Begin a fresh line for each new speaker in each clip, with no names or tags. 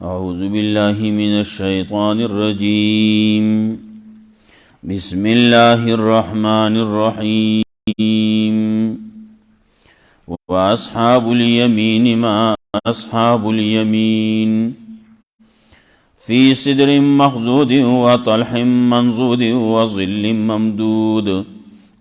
أعوذ بالله من الشيطان الرجيم بسم الله الرحمن الرحيم وأصحاب اليمين ما أصحاب اليمين في سدر مخضود وطلح منضود وظل ممدود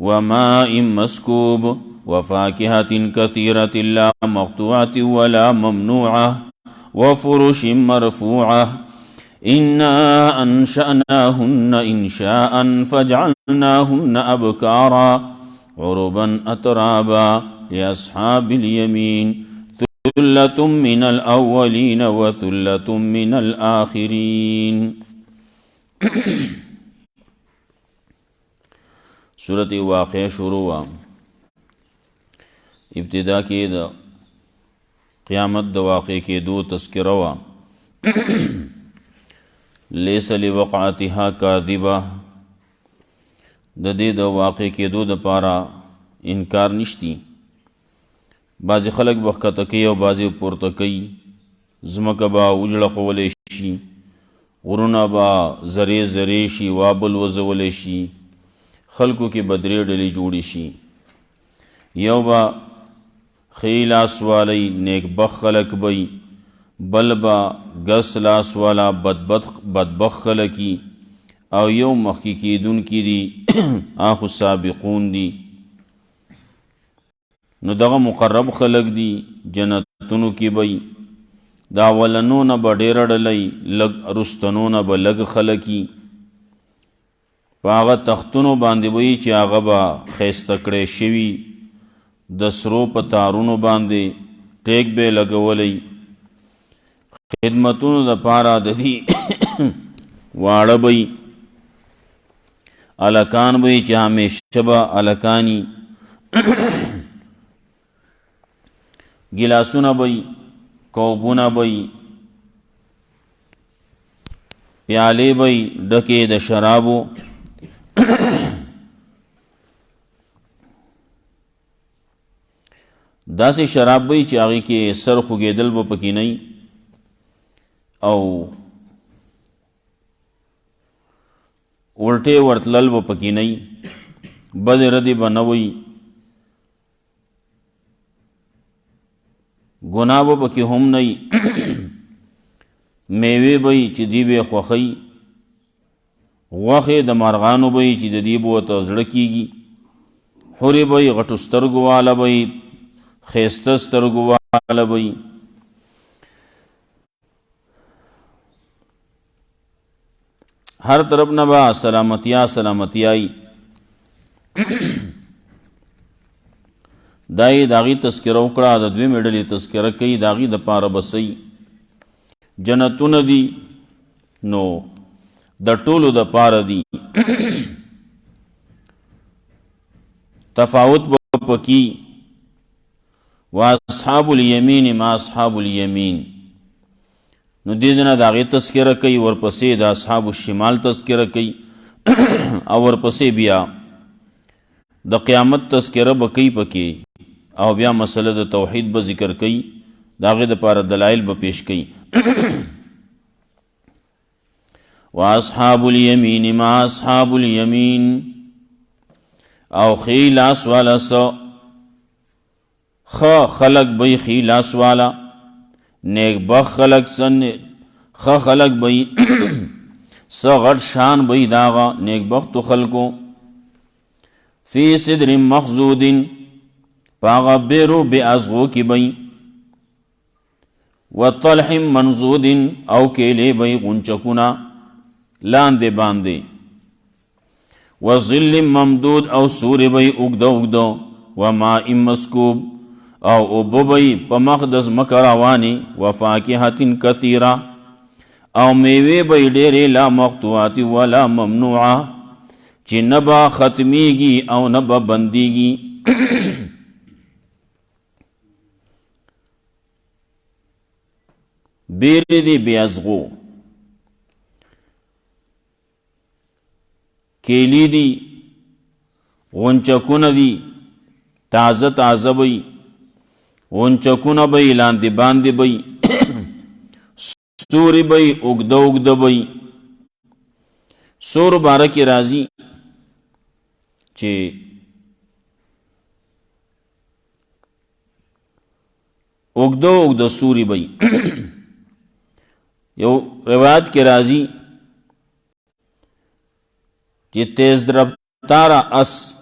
وماء مسكوب وفاكهة كثيرة لا مقطوعة ولا ممنوعة وفرش مرفوعة إنا أنشأناهن إنشاء فجعلناهن أبكارا عربا أترابا لأصحاب اليمين ثلة من الأولين وثلة من الآخرين. سورة واقع شروع ابتدا کی دا قیامت دا واقع کی دو تذکرہ وا لیس لوقعتها کاذبہ دا دے دا واقع کی دو دا پارا انکار نشتی. بعضی خلق بخکتکی و بعضی پورتکی زمک با اجلق ولیشی غرونا با زری زری شی وابل وزولیشی خلقو کی بدری ڈلی جوڑی شی یو با خیل آسوالی نیک بخ خلق بی بل با گس لاس والا بدبخ خلقی او یو مخی کی دن کی دی آخو سابقون دی نو دغه مقرب خلق دی جنتونو کی بی داولنون با دیر ڈلی لگ رستنون با لگ خلقی پا آغا تختونو باندی بی چی آغا با خیستکڑے شوی دسرو پا تارونو باندی ٹیک بے لگولی خدمتونو دا پارا دی وارا بی علکان بی چی ہمیشہ با علکانی گلاسونا بی کوبونا بی پیالے بی ڈکے دا شرابو دا سے شراب بی چی آگی کے سر خوگیدل با پکی نئی او الٹے ورطلل با پکی نئی بد ردی با نوی گناہ با پکی ہم نئی میوے بی چی دی بے خوخی غوخی دا مارغانو بی چی دی بو تا زڑکی گی حوری بی غٹو سترگو والا بی خیسته سترگو والا بی ہر طرف نبا سلامتی دائی داغی تذکرہ اکڑا دا دوی میڈلی تذکرہ کئی داغی دا پارا بسی جنتون دی نو دا طولو دا پارا دی تفاوت پکی واصحاب الیمین ما اصحاب الیمین نو دیدنا داغی تذکرہ کئی ورپسی دا اصحاب الشمال تذکرہ کئی او ورپسی بیا دا قیامت تذکرہ بکی پکی او بیا مسئلہ دا توحید با ذکر کئی داغی دا پارا دلائل با پیش کئی واصحاب الیمین ما اصحاب الیمین او خیلاس والا سو خلق بی خیلاس والا نیک بخ خلق سن خلق بی غٹ شان بی داغا نیک بخت خلقو فی صدر مخزود پاغا بیرو بی ازغو کی بی و طلح منزود او کیلے بی غنچکونا لاندے باندے و ظل ممدود او سور بی اگدو و ماء مسکوب او ببئی پا مقدس مکروانی و فاکہت کثیرہ او میوے بئی ڈیرے لا مقطوعات ولا ممنوعہ چی نبا ختمیگی او نبا بندیگی بیر دی بیازغو کیلی دی غنچکون دی تازه بئی غنچکون بئی لاندی باندی بئی سوری بی اگده اگده بی. سور بارکی رازی چه اگده اگده سوری بی. یو روایت کی رازی چه تیز رفتار اس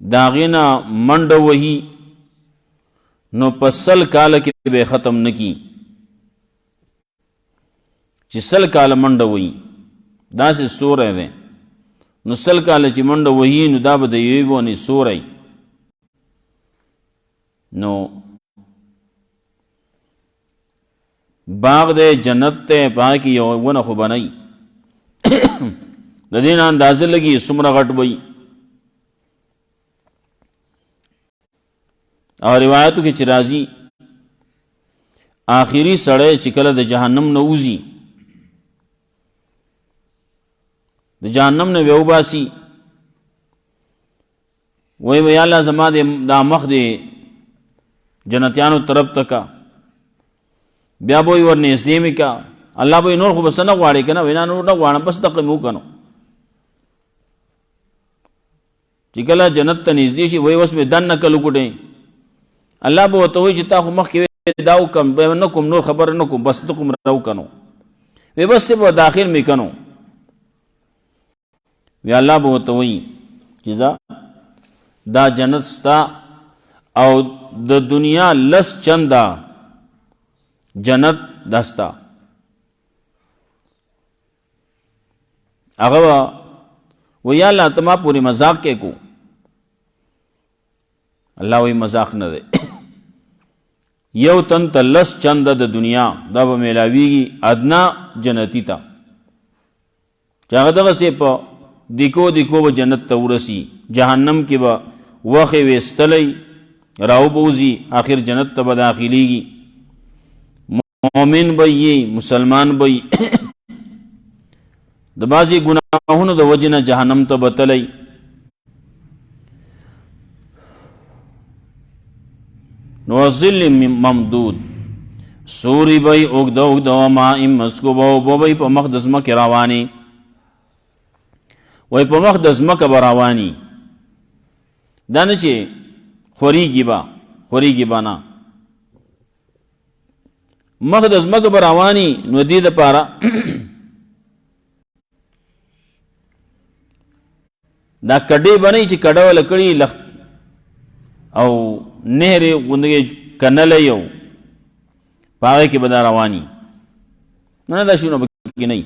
داغینا منڈ وہی نو پسل کال کی بے ختم نکی چی سل کال منڈ وہی دا سے سور ہے دیں نو سل کال چی منڈ وہی نو دا بدا یویبو نی سور ہے نو باغ دے جنت تے پاکی یو ون خو بنائی دا دین اندازه لگی سمرا غٹ بئی اور روایتو کی چرازی آخری سڑے چکل دا جہنم نوزی دا جہنم نے ویو باسی وی اللہ زما دا مخ دے جنتیانو طرف تکا بیا بوئی ورنی اسلیمی کا اللہ بوئی نور خوب سنگ واری کنا وینا نور نگوانا بس تقیمو کنو چکل جنت تا نزدیشی وی وس میں دن نکلو کٹیں اللہ بو توئی چتا خو مخ کی داو کم نکم نور خبر نکم بس تکم رو کنو وی بس سے بو داخل میں کنو وی اللہ بو توئی چیزا دا جنت ستا او دا دنیا لس چندا جنت دستا اغوا وی اللہ تما پوری مذاق کے کو اللہ وی مذاق نہ دے یو تن تا لس چند دا دنیا دا با میلاویگی ادنا جنتی تا چاگه دغه سی پا دیکو دیکو با جنت تا ورسی جہنم کی با وخی ویستلی راو بوزی آخر جنت تا با داخلیگی مومن بئی مسلمان بئی دا بازی گناہون دا وجن جہنم تا بتلی نوزل ممدود سوری بی اگدہ اگدہ وما ام مسکوبہ بو بی پا مقدس مک راوانی وی پا مقدس مک براوانی دانچے خوری گی بانا مقدس مک براوانی نو دید پارا دا کڑی بنی چی کڑو لکڑی لخت او نهر غندگی کنل یو پاگے کی بدا روانی نہ دا شونو بکی نہیں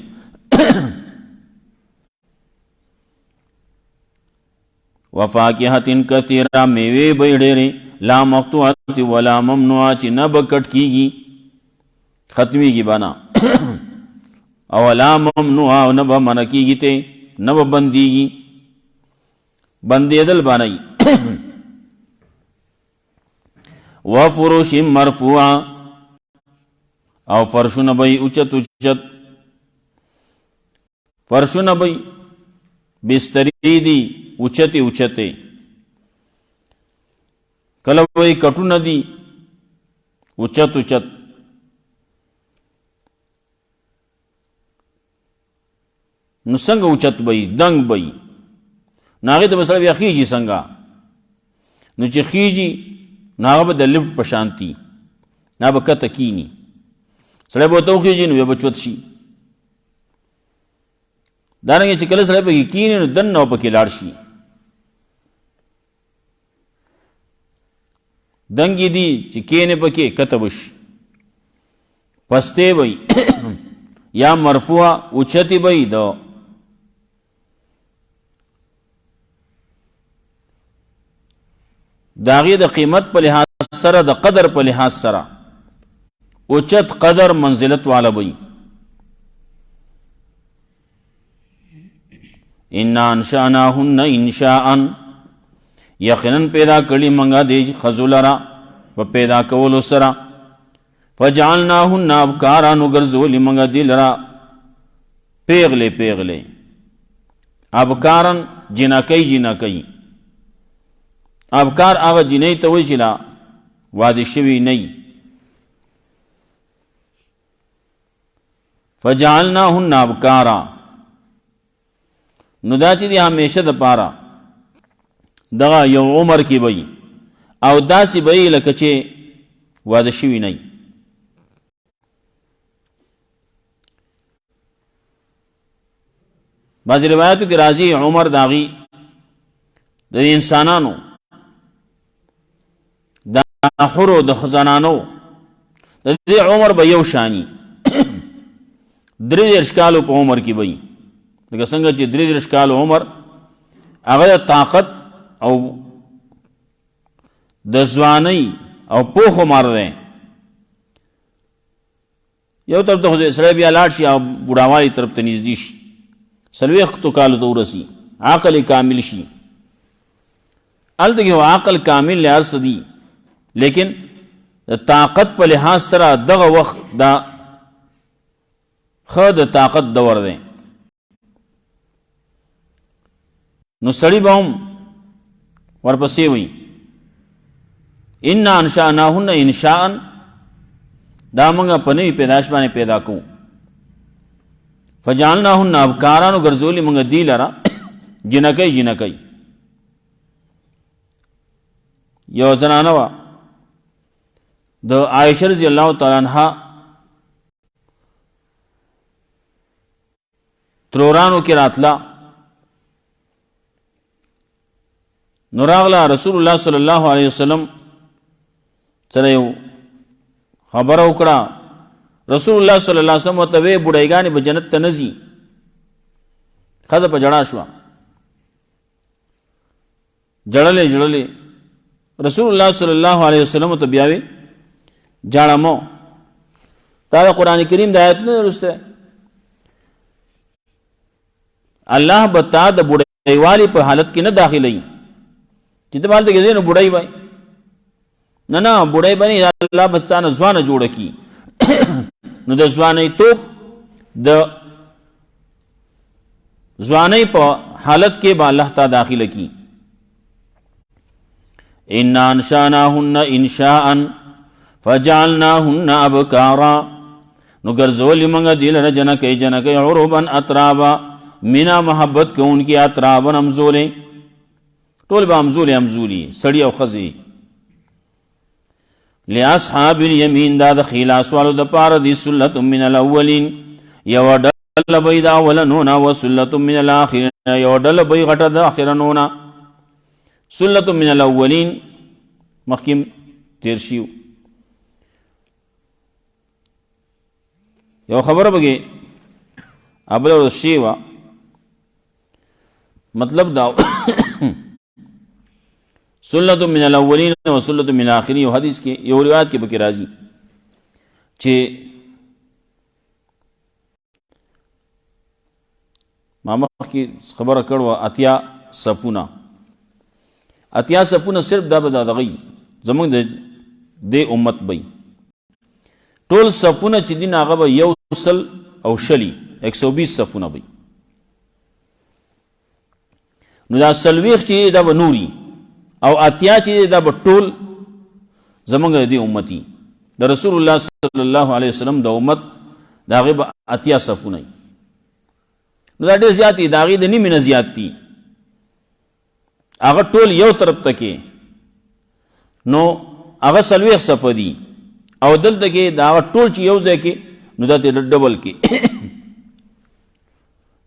وفاکہت کثیرہ میوے بیڑے لا مقطوعت ولا ممنوع چی نہ بکٹ کی گی ختمی کی بنا او لا ممنوع نہ بمنع کی گی تے نہ بندی گی بندی دل بنائی وفروش مرفوعا او فرشون بئی اچت اچت فرشون بئی بستری دی اچتی اچتے کلو بئی کٹون دی اچت اچت نسنگ اچت بئی دنگ بئی ناغی تو مسئلہ بیا خیجی سنگا نو چی خیجی ناغا با دا لفت پشانتی نا با کتا کینی سڑے با تو خیجی نو با چوت شی دارنگی چکل سڑے با کینی نو دن نو پا کلار شی دنگی دی چی کینی پا کی کتا بش پستے بای یا مرفوع اچتی بای دا داغی دا قیمت پا لحاظ سرا دا قدر پا لحاظ سرا اچت قدر منزلت والا بئی انا انشاناہن انشاءن یقیناً پیدا کری منگا دے خزولرا و پیدا کولو سرا فجعلناہن ابکارا نگرزولی منگا دلرا پیغلے ابکارا جنکی ابکار آغا جنئی توی چلا وادی شوی نئی فجعلناهن ابکارا نو دا چې دی همیشه د پاره دغه یو عمر کې وي او داسې به وي لکه چې واده شوي نه وي. بعضې روایاتو کې راځي عمر د هغې د انسانانو د حرو د خزانانو د دې عمر به یو شانی 33 کالو په عمر کې به وي لکه څنګه چې 33 کالو عمر هغه د طاقت او د ځوانۍ او پوخ عمر دی. یو طرف ته سړی بیا لاړ شي او بوډاوالي طرف ته نږدې شي 40 کالو ته ورسي عقل کامل شي. هلته کې عقل کامل له هر څه دي لیکن د طاقت په لحاظ سره دغه وخت دا ښه د طاقت دور دی. نو سړی به هم ورپسې وي انا انشأناهن انشاء دا موږ په نوي پیدایش باندې پیدا کوو. فجعلناهن ابکارا نو ګرځولي موږ دې لره جنکۍ. یو زنانه وه د عایشه رضی الله تعالی عنها ترورانو کې راتله نو راغله رسول الله صلی الله علیه وسلم سره یو خبره وکړه. رسول الله صلی الله علیه وسلم ورته وی بوډایګانې به جنت ته نه ځي. ښځه په ژړا شوه ژړلې رسول الله صلی الله علیه وسلم ته بیا وی ژاړه مه تا د قرآن کریم د آیتونه لوستی الله به تا د بوډایوالي په حالت کې نه داخلوي چې ته به هلته کې ځې نو بوډۍ وای نه بوډۍ به نه الله به تا نه ځوانه جوړه کي نو د ځوانیتوب د ځوانۍ په حالت کې به الله تا داخله کی. انا انشأناهن انشاء فجعلناهن ابکارا نو ګرځولي موږ دې لره جنکۍ عربا اترابا مینا محبت کوونکي اترابا همزولې ټول به همزولي سړي او ښځې. لاصحاب الیمین دا د خلاص والو د پاره دي سلة من الاولین یو ډله به د اولنونه و سلة من الاخرین یو ډله به غټه د اخرنونه. سلة من الاولین مخکې تیر شیو. یو خبره بګې ابل شی وا مطلب دا سلة من الاولین و سلة من الاخرین یو حدیث کې یو روایت کې بکې راځي چې ما مخکې خبره کړو اتیا صفونه صرف دا به دغی زمونږ د امت بی ټول صفونه چې دین هغه به 120 صفونه بی. نو دا سلویخ چې دا به نوري او اتیا چې دا به ټول زمونږ د امتی د رسول الله صلی الله علیه وسلم د امت دا هغې به اتیا صفونه. نو دا ډېر زیات دي د هغې د نیمې نه زیات دي هغه ټول یو طرف ته کې نو هغه سلویخ صفه دي او دلته کې دا هغه ټول چې یو ځای کې نو دا ته ډبل کې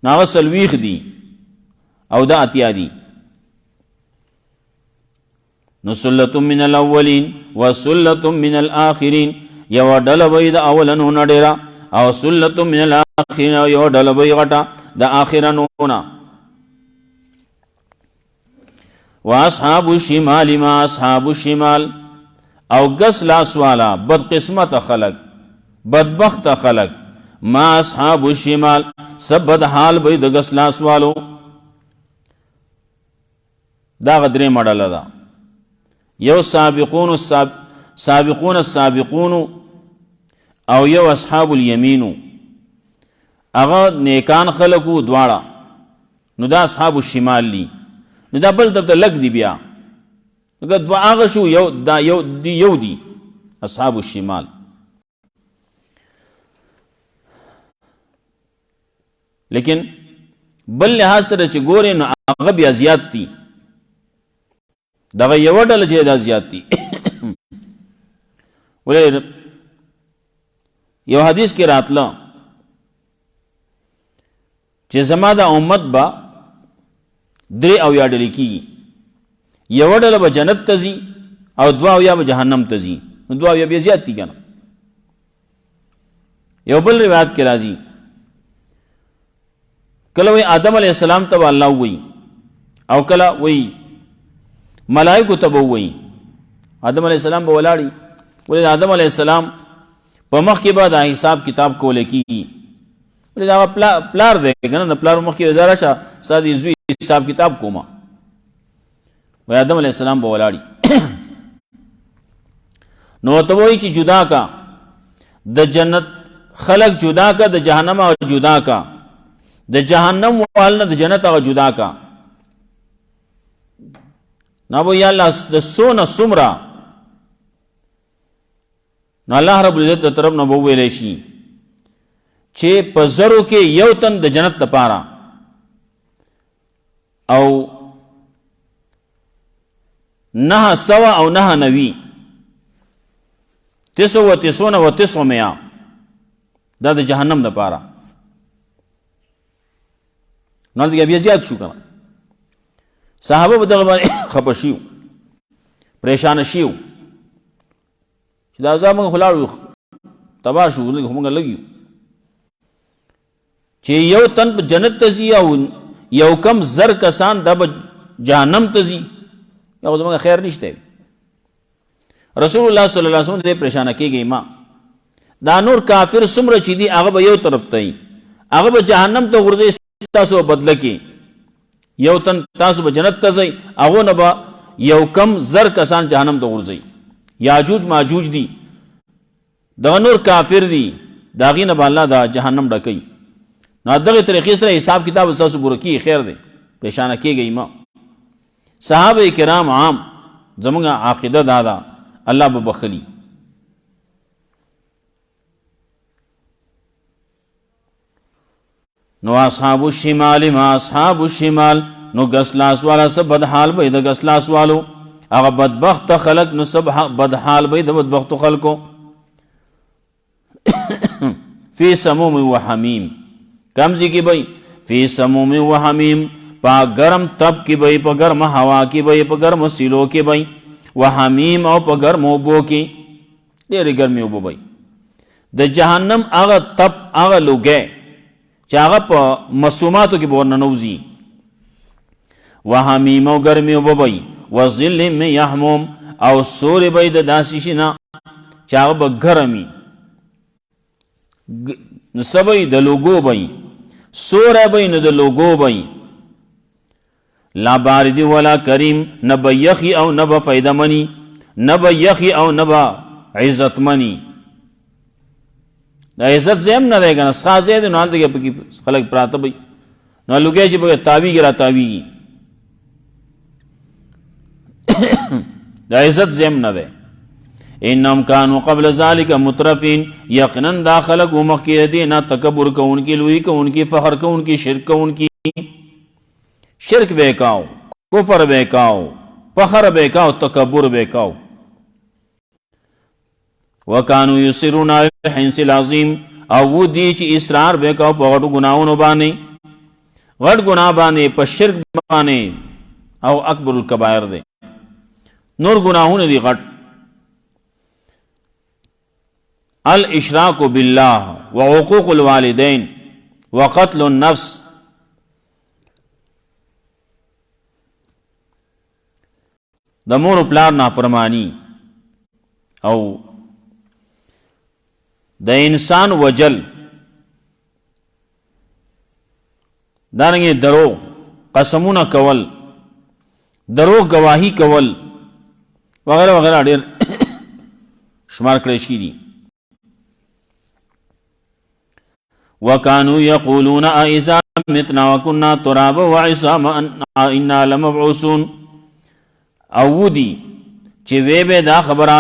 نو هغه سلویخ دي او دا اتیا دي. نو سلة من الاولین و سلة من الاخرین یو ډله به د اولنونه ډېره او سلة من الاخرین یو ډله به غټه د آخرنونه. و اصحاب الشمال ما اصحاب الشمال او گس لاس والا بد قسمت خلق بدبخت خلق ما اصحاب الشمال سب بد حال بی د گس لاس والو. دا غدرې مډله ده یو سابقون السابقون او یو اصحاب الیمینو هغه نیکان خلقو دواړه نو دا اصحاب الشمال لی. نو دا بل طرف ته لږ دي بیا دوه هغه شو یو دی اصحاب الشمال. لیکن بل لحاظ سره چې ګورې نو هغه بیا زیات دي، دغه یوه ډله چې دا زیات دي. ولې یو حدیث کې راتله چې زما دا امت به 3 اویا ډلې کېږي، یوه ډله به جنت ته ځي او 2 اویا به جهنم ته ځي. نو 2 اویا بیا زیات دي که نه. یو بل روایت کې راځي کله وی آدم علیہ السلام ته الله وی او کله وی ملائکه ته وی. آدم علیہ السلام به ولاړی، ولې آدم علیہ السلام په مخ کې به دا حساب کتاب کولی کېږي، ولې دا پلار دی که نه، د پلار مخ کې ځه راشه ستا د زوی حساب کتاب کومه. وی آدم علیہ السلام به ولاړی. نو ورته وایي چې جدا کا د جنت خلق جدا کا، د جهنم هغه جدا کا، د جهنم والنه د جنت هغه جدا کا. نو به یا الله د سونه سمرا، نو الله رب العزت د طرف نه به ویلی شي چې په زرو کې یو تن د جنت دپاره او 900 او 990 99 و 900 دا د جهنم دپاره. نو دغه بیا زیات شو کنه. صحابه په دغه باندې خپه شیو، پریشان شیو چې دا ځا موږ خلاړو تباه شو، موږ لګیو چې یو تن په جنت ته ځي او یو کم زر کسان دا به جهنم ته ځي، یا زموږ خیر نشته. رسول الله صلی الله علیه وسلم دې پریشانه کېږي ما دا نور کافر څومره چې دي هغه به یو طرف ته وي، هغه به جهنم ته غورځي، تاسو بدله کې یو تن تاسو به جنت ته ځئ، هغو نه به یو کم زر کسان جهنم ته غورځي. یاجوج ماجوج دي، دغه نور کافر دي، د هغې نه به الله دا جهنم ډکوي. نو دغې طریقې سره حساب کتاب ستاسو پوره کېږي، خیر دی، پریشانه کېږئ مه. صحابه کرام عام زموږ عقیده دا ده الله به بخلي. نو اصحاب الشمال ما اصحاب الشمال، نو گسلاس والا سب بد حال بی دا گسلاس والو، اغا بدبخت خلق نو سب بد حال بی دا بدبخت خلقو. فی سموم و حمیم، کمزی کی بی فی سموم و حمیم، پا گرم تب کی بی، پا گرم ہوا کی بی، پا گرم سیلو کی بی، و حمیم او پا گرم اوبو کی، دیری گرمی اوبو بی. دا جہنم اغا تب اغا لوگے چې هغه په مسوماتو کې به ورننوځي. وحمیم او ګرمي اوبه به و ظل من یحموم، او سورې به د داسې شي نه چې هغه به ګرم وي، نو څه به د لوګو به سوری به نو د لوګو به لا بارد ولا کریم، نه به یخي او نه به فایده مني، نه به یخي او نه به عزت مني. دا عزت زیم نه دی که نه، څښا ځای دی نو هلته کې پکې خلک پراته وي، نو لوګی چې پکې تاویږي را تاویږي، دا عزت زیم نه دی. انهم کانوا قبل ذلك مترفین، یقینا دا خلق و مخکې دی نه تکبر کوونکي، لوی کوونکي، فخر کوونکي، شرک کوونکي. شرک به کاو، کفر به کاو، فخر به کاو، تکبر به کاو. وکانو یصرون علی الحنث العظیم، او وہ دی چې اصرار به کاو په غټو ګناهونو باندې، غټ ګناه باندې، په شرک باندې، او اکبر الکبائر دی، نور ګناهونه دي غټ. الاشراک بالله وعقوق الوالدین وقتل النفس، د مور پلار نافرمانی او د انسان وجل، دارنګه درو قسمونه کول، درو گواهی کول وغیرہ وغیرہ ډیر شمار کړی شي دي. وکانو یقولون اذا متنا وكنا ترابا وعظاما انا لمبعوثون، او دی چې وی به دا خبره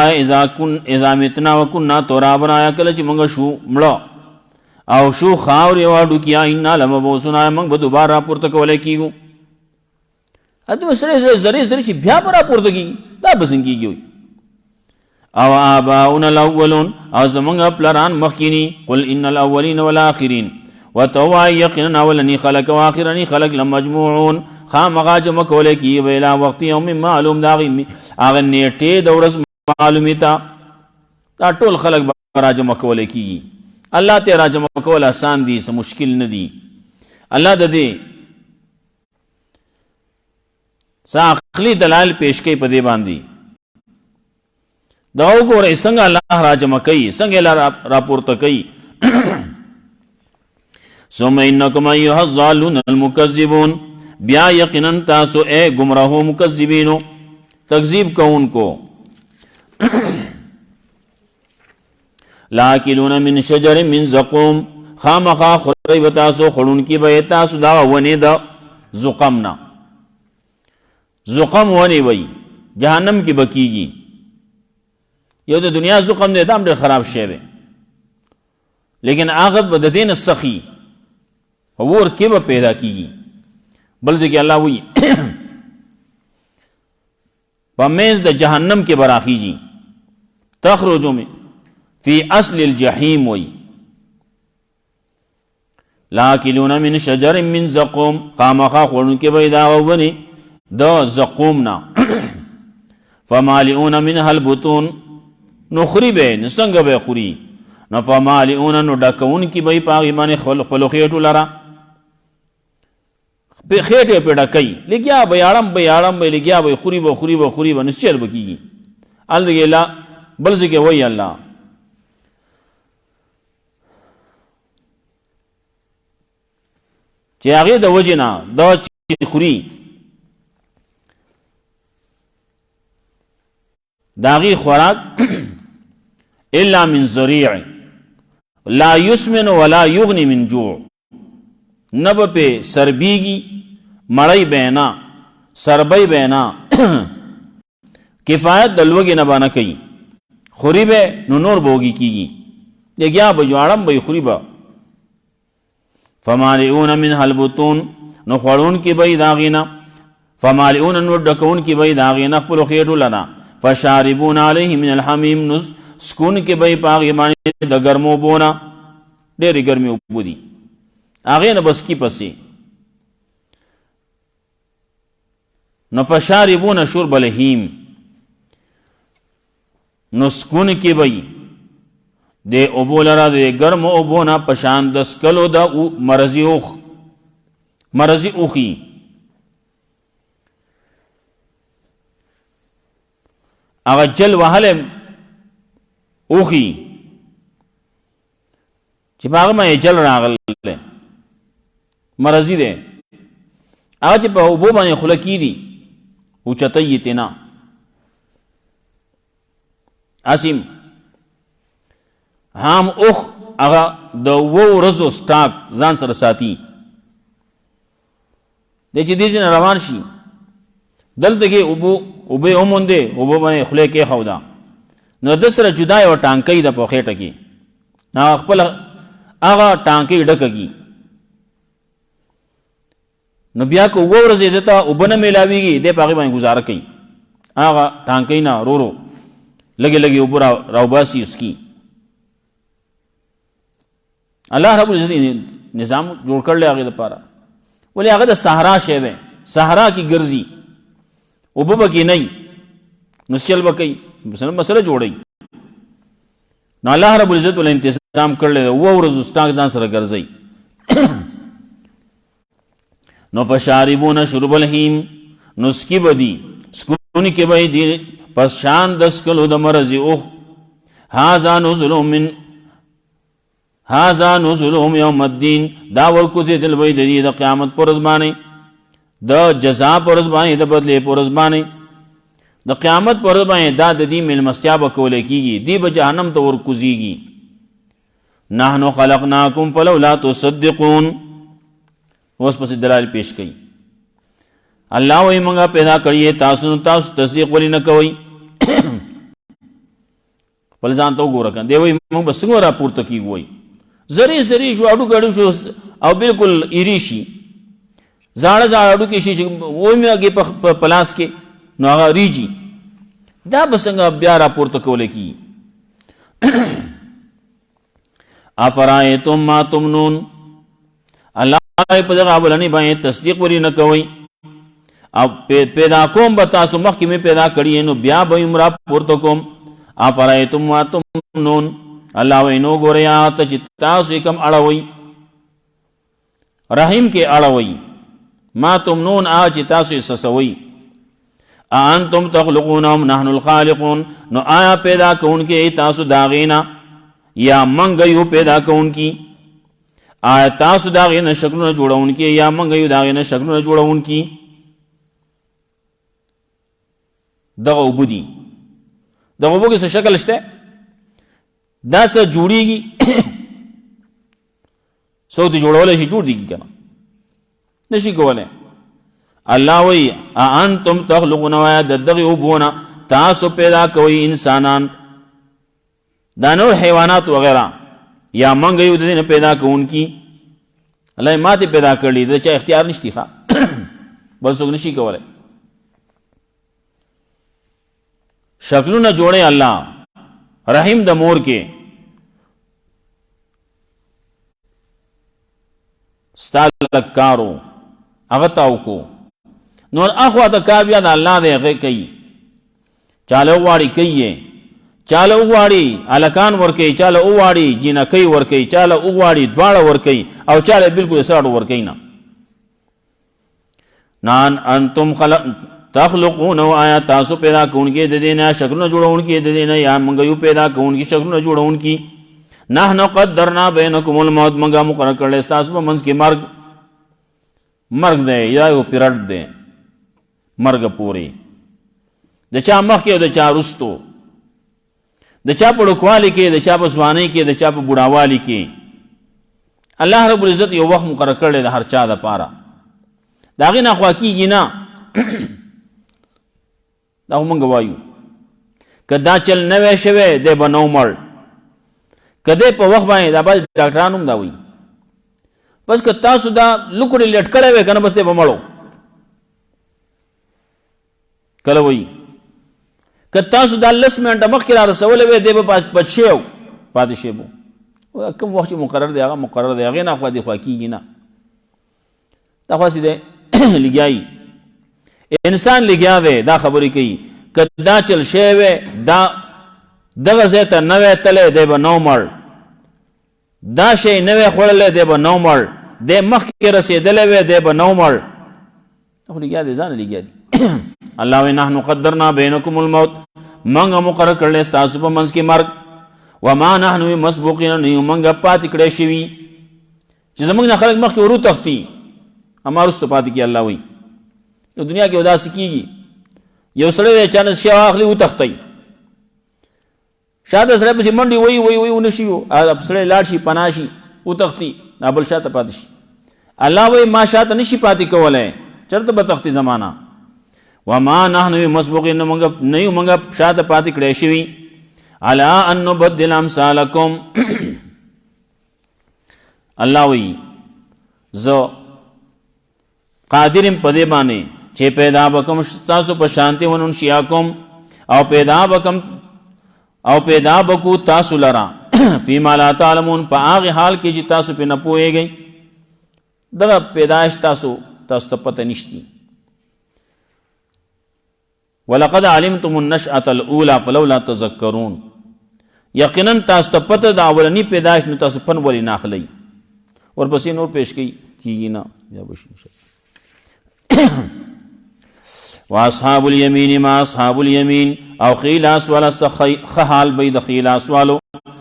اذا متنا وكنا ترابا، کله چې موږ شو مړه او شو خاورې واډو کیا انا لمبعوثون موږ به دوباره راپورته کولی کېږو. دومره سړی زری زری چې بیا به راپورته کېږي، دا به څنګه کېږي؟ او آباؤنا الاولون او زمونږ پلران مخکینی. قل ان الاولین والآخرین ورته ووایه یقینا اولني خلق او آخرني خلق لمجموعون خامخا جمع کولی کېږي به الی وقت یوم معلوم، د هغه نیټې د ورځ معلومې ته دا ټول خلق به راجمع کولی کېږي. الله ته راجمع کول آسان دي، څه مشکل نه دي. الله د دې څه عقلي دلایل پیش کوي په دې باندې. دا وګورئ څنګه الله راجمع کوي، څنګه راپورته کوي. ثم انکم ایها الضالون المکذبون، بیا یقینا تاسو اے گمراہو مکذبینو تکذیب کوونکو. لاکلون من شجر من زقوم، خامخا خورئ به تاسو خوړونکي به تاسو دا ونې د زقم نه. زقم ونې وی جهنم کې به کېږي. یو د دنیا زقم دی، دا هم ډېر خراب شی دی، لیکن هغه به د دې نه سخي اور کې به پیدا کېږي. بل ځای کې الله وایي په منځ د جهنم کې به راخیږي. تخرج فی اصل الجحیم وی لاکلون من شجر من زقوم، خامخا خوړونکي به دا ونې د زقوم نه. فمالئون منها البطون، نو خوري به نو څنګه به خوري؟ نو فمالئون نو ډکوونکي به یې په هغې باندې خپلو خېټو لره خېټې پې ډکوي. لګیا به یې به لګیا به یې خوري به نو چل به کېږي. هلته بل ځای کې وایي الله چې هغې د وجې نه دا چې خوري د هغې خوراک الا من ذریع لا یسمن ولا یغنی من جوع، نه به پې سربیږي، مړی به نه، سربی به نه، کفایت د لوږې نه به نه کوي. خوري به نو نور به وږي کېږي، لګیا به جواړم به یې خوري به. فمالئون منها البطون، نو خوړونکي به یې د هغې نه. فمالئون نو ډکوونکي به یې د هغې نه خپلو خېټو لره. فشاربون علیه من الحمیم، نو سکونکي به یې په هغې باندې د ګرمو اوبو نه، ډېرې ګرمې اوبه دي، هغې نه به سکي پسې. نو فشاربون شرب الهیم، نو سکونکي به یې د اوبو لره د ګرمو اوبو نه په شان د څکلو د مرضي اوښي. هغه جل وهلی اوښي چې په هغه باندې جل راغلی مرضي دی، هغه چې په اوبو باندې خوله کېږي اوچتی یې تېنه. اسیم هم اوښ هغه د 2 ورځو سټاک ځان سره ساتي، دی چې دې ځای نه روان شي دلته کې اوبه وموندې، اوبه باندې خولې کېښوده، نو د سره جدا یوه ټانکۍ ده په خېټه کې، نو خپله هغه ټانکۍ ډکه کړي. نو بیا که 2 ورځې ده ته اوبه نه میلاویږي، دی په هغې باندې ګزاره کوي، هغه ټانکۍ نه ورو لږې لږې اوبه راوباسي اسکي. الله رب العزت نظام جوړ کړلی هغې دپاره، ولې هغه د صحرا شی دی، صحرا کې ګرځي، اوبه به کې نه وي، نو چل به کوي، مسله جوړوي. نو الله رب العزت ول انتظام کړلی دی، 2 ورځو سټاک ځان سره ګرځئ. نو فشاربون شرب الهیم، نو سکي به دي، سکونکي به دي پس شان د څکلو د مرضي اوښ. هذا نزلهم یوم الدین، دا ورکوزېدل به یې د دې د قیامت په ورځ باندې، د جزا په ورځ باندې، د بدلې په ورځ باندې، د قیامت په ورځ باندې دا د دې میلمستیا به کولی کېږي، دی به جهنم ته ورکوزېږي. نحنو خلقناکم فلولا تصدقون، اوس پسې دلایل پیش کوي. الله وایي موږ پیدا کړی تاسو، تاسو تصدیق ولې نه کوئ؟ خپل ځان ته وګوره کنه، دی وایي موږ به څنګه راپورته کېږو؟ وایي زری زری شو اډو ګړو شو او بالکل ایری شي زاړه زاړه اډو کې شي چې وای میږي په پلاس کې نو هغه ریږي دا بسنګ بیا راپورته کول کی افرایتم ما تمنون الله په دغه اولنی باندې تصدیق وری نه کوي او پیدا کوم به تاسو مخکې مې پیدا کړی نو بیا به عمره پورته کوم افرایتم ما تمنون الله وینو ګوریا ته چې تاسو کوم اړوي رحیم کې اړوي ما تمنون چې تاسو سسوي انتم تخلقونهم نحن الخالقون نو آیا پیدا کونکي تاسو داغینا یا منګ یو پیدا کونکي آیا تاسو داغینا شکلونه جوړونکي یا منګ یو داغینا شکلونه جوړونکي دغه وبدي دغه وبګه څه شکل شته دا څه جوړیږي سو دې جوړول شي جوړ دیږي کنه نشي کوله الله وی انتم تخلقون و دغه وبونه تاسو پیدا کوي انسانان دانو حیوانات وغیرہ یا منګ یو دې پیدا کوونکی الله ماته پیدا کړی د چا اختیار نشتی ښا بس وګ نشي کوله شکلونه جوړه الله رحیم د مور کې ستالکارو هغه تاو کو نور اخوا ته کار بیا د الله دی هغه کوي چاله واړی کوي چاله واړی الکان ور کوي چاله واړی جنکی ور کوي چاله واړی دواړه ور کوي او چاله بالکل ساړو ور کوي نه نان انتم تخلقون و آیا تاسو پیدا کونکي د دینه شکلونه جوړونکي د دینه یا موږ یو پیدا کونکي شکلونه جوړونکي نحنو قدرنا بینکم الموت موږ مقرر کړل تاسو په منځ کې مرګ دی یا یو پیرډ دی مرګ پوری د چا مخ کې د چا رستو د چا په ډکوالی کې د چا په ځوانۍ کې د چا په بوډاوالي کې الله رب العزت یو وخت مقرر کړل د هر چا د پاره دا غي نه خوا کیږي نه دا مونږ وایو کدا چل نوې شوه د بنو مړ کده په وخت باندې دا بل ډاکټرانو دا وایي بس که تاسو دا لوکړې لټکړې وې کنه بس ته بمړو کله وایي که تاسو دا لس منټه مخکې را رسولې وې دی به پاتشیو پاتې شي بو کوم وخت مقرر دی هغه مقرر دی هغه نه خو دی خو کیږي نه دا خو سي دی لګیای انسان لګیا وې دا خبرې کوي کدا چل شی وې دا دغه زیته نوې تلې دی به نو مړ دا شی نوې خړلې دی به نو مړ د مخکې رسیدلې وې دی به نو مړ خو لګیا دي ځان لګیا دي الله و نحنو قدرنا بینکم الموت منګه مقرر کړل تاسو په منځ کې مرګ وما نحنو مسبوقین نو منګه پات کړې شوی چې زمونږ نه خلک مخکې ورو تختی امارست پات کې الله وی یو دنیا کې وداس کیږي یو سره چانس شي اخلي و تختی شاده سره په منډي وی ونشيو ا سره لاړ شي پناشي و تختی نابل شاته پات شي الله وی ما شاته نشي پات کولای چرته به تختی زمانہ وما نحنو مسبوقین نو منګه شاته پات کړې شوی الا ان نبدل امثالکم الله وی زو قادرم پدې باندې چې پیدا وکم تاسو په شانتی ونون شیاکم او پیدا وکو تاسو لرا فيما لا تعلمون په هغه حال کې چې تاسو په نه پوهیږئ دغه پیدائش تاسو ته پته نشتی ولقد علمتم النشأة الاولى فلولا تذكرون یقینا تاسو ته پته دا اولنی پیدائش نو تاسو پن ولی ناخلی ورپسې نور پیش کیږي نه یا بشي واصحاب اليمين ما اصحاب اليمين او خیلاس ولا خحال بيد خیلاس والو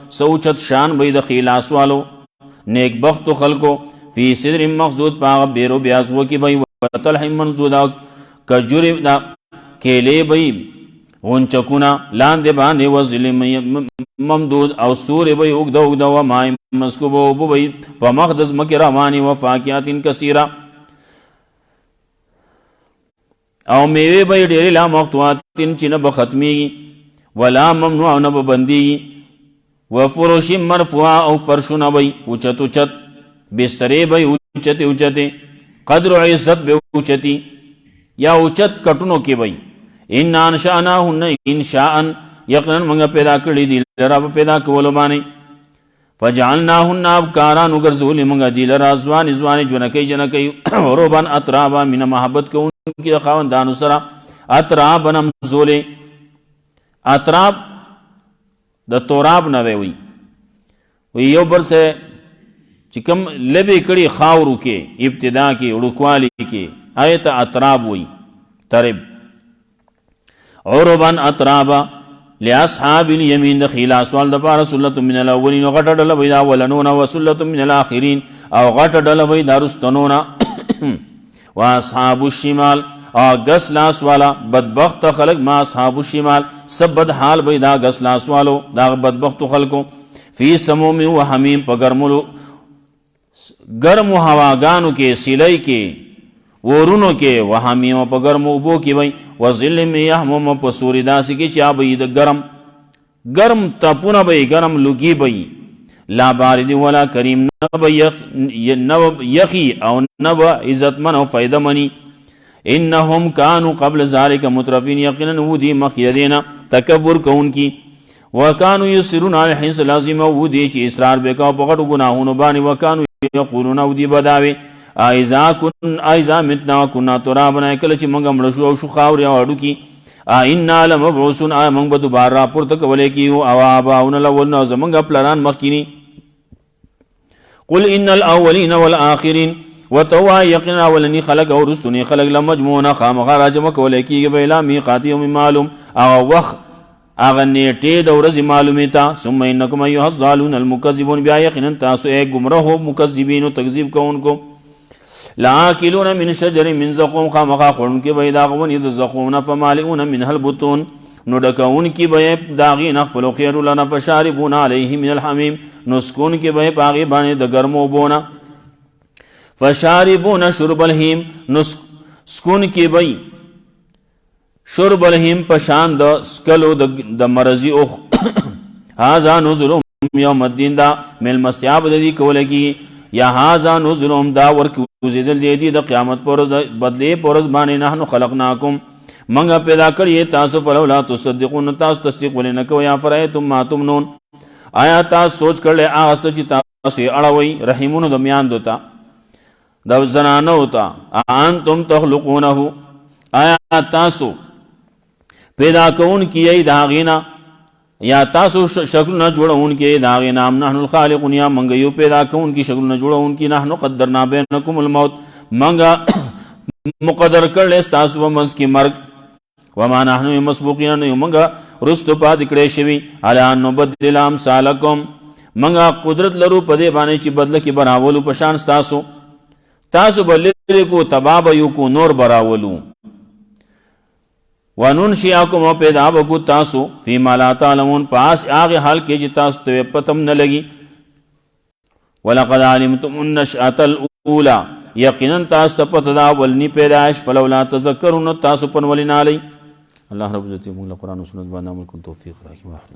سوچت شان بيد خیلاس والو نیک بخت خلقو فی صدر مخزود پاغ بیرو بیازو کی بی وطلح منزودا کجوری دا کیلے بی غنچکونا لاند باندې وزل ممدود او سور بی اگدا و مائی مسکوبو بی پا مخدز مکی روانی و فاکیات کثیرہ او میوه بی ډیری لا مقطوعات چی نب ختمی ولا ممنوع نب بندی وفرش مرفوعه او فرشونه بی اوچت اوچت، بسترې بی اوچت اوچت، قدر عزت بی اوچتی یا اوچت کټونو کې بی. ان انشأناهن انشاء، یقینا منگا پیدا کړی دی لرا پیدا کولو باندې. فجعلناهن ابکارا، نگرزولی منگا دی لرا زوان زوان جنکی جنکی، عروبان اطرابا من محبت کو ان کی خواندانو سرا، اطرابا نمزولی. اطراب د توراب نه دی وی یو بر سے چکم لبی کڑی خاورو کے ابتدا کی اڑکوالی کے آیت اطراب وی ترب. عربان اطرابا لاصحاب الیمین، دخیلا سوال دپارا سلط من الاولین، غٹ ڈل بید اولنون، وسلط من الاخرین، او غٹ ڈل بید رستنون. واصحاب الشمال، او گس لاس والا بدبخت خلق، ما اصحاب الشمال سب بد حال بیدا گس لاس والو دا بدبخت خلقو. فی سموم و حمیم، پا گرم و ہواگانو کے سیلائی کے ورونو کے، و حمیم پا گرم و بو کی بی، و ظلم یحموم پا سوری داسی کی چا بی دا گرم گرم تپونا بی، گرم لگی بی. لا بارد ولا کریم، نب یخی او نب عزت من او فائدہ منی. انہم کانو قبل ذالک مترفین، یقینا وہ دی مخیدینا تکبر کون کی. وکانو یسرون علی الحنس العظیم، وہ دی چی اصرار بکاو پغٹ گناہون بانی. وکانو یقولون او دی بداوی ایزا متنا کنا ترابنا، کلچ منگا مڑشو او شخاوری او اڈو کی. اینا لمبعوثون، آیا منگ بدوبار را پرتک ولے کیو. او آباؤن الاولن، او زمنگا پلران مخینی. قل ان الاولین والآخرین، وتوا یقینا اولنی خلق او رستنی خلق لمجموعنا خامخا راجمک ولے کی بیلا میقات یوم معلوم، او وقت اغا نیٹے دورز معلومی تا. ثم انکم ایوہ الظالون المکذبون، بیا یقینا تاسو اے گمراہ مکذبین و تکذیب کو ان کو. لاکلون من شجر من زقوم، خامخا خورن کی بی داغون ید زقوم، فمالئون من البطون، ندکون کی بی داغین اخپلو خیر لنا، فشاربون علیہ من الحمیم، نسکون کی بی پاغی بانے دگرمو بونا. فشاربون شرب الحیم، نسکون کی بی شرب الحیم پشان دا سکلو دا مرضی اخ. هازا نزلهم یوم الدین، دا مل مستیاب دی کولکی، یا هازا نزلهم دا ورکوزیدل دی دا قیامت پر بدلے پرز بانے. نحن خلقناکم، منگا پیدا کریے تاسو، فلولا تصدقون، تاسو تصدیق ولنکو. یا فرائیتم ما تمنون، آیا تاس سوچ کر لے آغا سچی تاسو اڑوئی. رحیمون دا میان دوتا دا زنانو ہوتا. انتم تخلقونہو، آیا تاسو پیدا کون کی داغینا، یا تاسو شکل نہ جوڑون کی داغینا. ام نحن الخالقون، یا منگیو پیدا کون کی شکل نہ جوڑون کی. نحن قدرنا بینکم الموت، منگا مقدر کر لے تاسو ومنز کی مرگ. وما نحن مسبوقین، نیو منگا رستو پا دکڑے شوی. علی ان نبدل امثالکم، منگا قدرت لرو پدے بانے چی بدل کی براولو پشان ستاسو. تاسو بلے کو تبابیو کو نور براولو. وَنُنْشِئَكُمْ، و پیدا بکو تاسو فیما لا تعلمون، پاس آغی حال کے جی تاسو توی پتم نہ لگی. وَلَقَدْ عَلِمْتُمُ النَّشْأَةَ الْأُولَى، یقیناً تاسو پتدا ولنی پیدائش. فلولا تذکرون، تاسو پن ولی نالی. اللہ رب عزتی مولہ قرآن و سنت بانا عمل کن توفیق راکی واحد.